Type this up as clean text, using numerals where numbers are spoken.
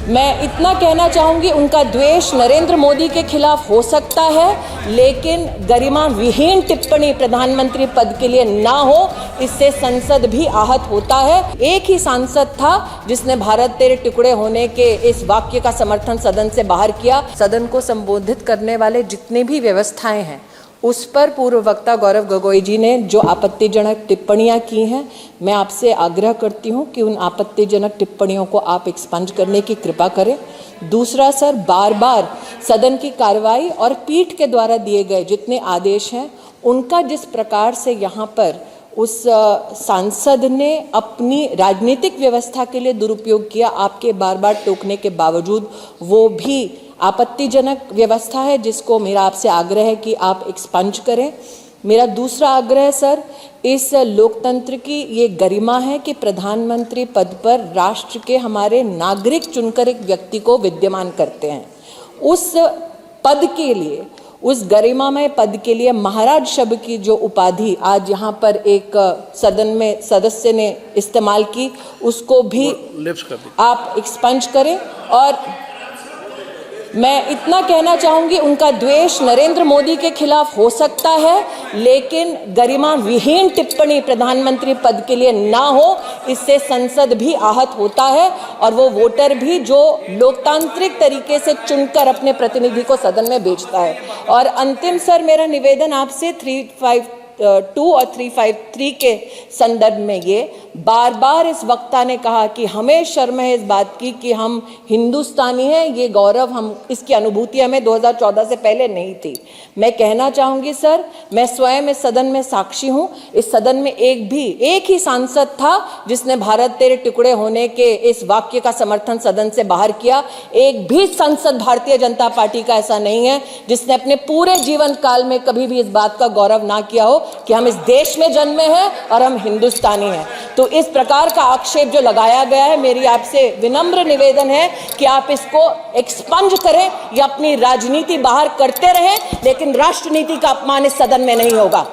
मैं इतना कहना चाहूँगी, उनका द्वेष नरेंद्र मोदी के खिलाफ हो सकता है, लेकिन गरिमा विहीन टिप्पणी प्रधानमंत्री पद के लिए ना हो, इससे संसद भी आहत होता है। एक ही सांसद था जिसने भारत तेरे टुकड़े होने के इस वाक्य का समर्थन सदन से बाहर किया। सदन को संबोधित करने वाले जितने भी व्यवस्थाएं हैं, उस पर पूर्व वक्ता गौरव गोगोई जी ने जो आपत्तिजनक टिप्पणियां की हैं, मैं आपसे आग्रह करती हूं कि उन आपत्तिजनक टिप्पणियों को आप एक्सपंज करने की कृपा करें। दूसरा सर, बार बार सदन की कार्रवाई और पीठ के द्वारा दिए गए जितने आदेश हैं, उनका जिस प्रकार से यहाँ पर उस सांसद ने अपनी राजनीतिक व्यवस्था के लिए दुरुपयोग किया, आपके बार बार टोकने के बावजूद, वो भी आपत्तिजनक व्यवस्था है, जिसको मेरा आपसे आग्रह है कि आप एक्सपंज करें। मेरा दूसरा आग्रह सर, इस लोकतंत्र की ये गरिमा है कि प्रधानमंत्री पद पर राष्ट्र के हमारे नागरिक चुनकर एक व्यक्ति को विद्यमान करते हैं। उस पद के लिए, उस गरिमामय पद के लिए महाराज शब्द की जो उपाधि आज यहाँ पर एक सदन में सदस्य ने इस्तेमाल की, उसको भी आप एक्सपंज करें। और मैं इतना कहना चाहूँगी, उनका द्वेष नरेंद्र मोदी के खिलाफ हो सकता है, लेकिन गरिमा विहीन टिप्पणी प्रधानमंत्री पद के लिए ना हो, इससे संसद भी आहत होता है और वो वोटर भी जो लोकतांत्रिक तरीके से चुनकर अपने प्रतिनिधि को सदन में भेजता है। और अंतिम सर, मेरा निवेदन आपसे 352 और 353 के संदर्भ में, ये बार बार इस वक्ता ने कहा कि हमें शर्म है इस बात की कि हम हिंदुस्तानी हैं, ये गौरव, हम इसकी अनुभूति हमें 2014 से पहले नहीं थी। मैं कहना चाहूँगी सर, मैं स्वयं इस सदन में साक्षी हूँ, इस सदन में एक ही सांसद था जिसने भारत तेरे टुकड़े होने के इस वाक्य का समर्थन सदन से बाहर किया। एक भी सांसद भारतीय जनता पार्टी का ऐसा नहीं है जिसने अपने पूरे जीवन काल में कभी भी इस बात का गौरव ना किया हो कि हम इस देश में जन्मे हैं और हम हिंदुस्तानी हैं। तो इस प्रकार का आक्षेप जो लगाया गया है, मेरी आपसे विनम्र निवेदन है कि आप इसको एक्सपंज करें या अपनी राजनीति बाहर करते रहें, लेकिन राष्ट्रनीति का अपमान इस सदन में नहीं होगा।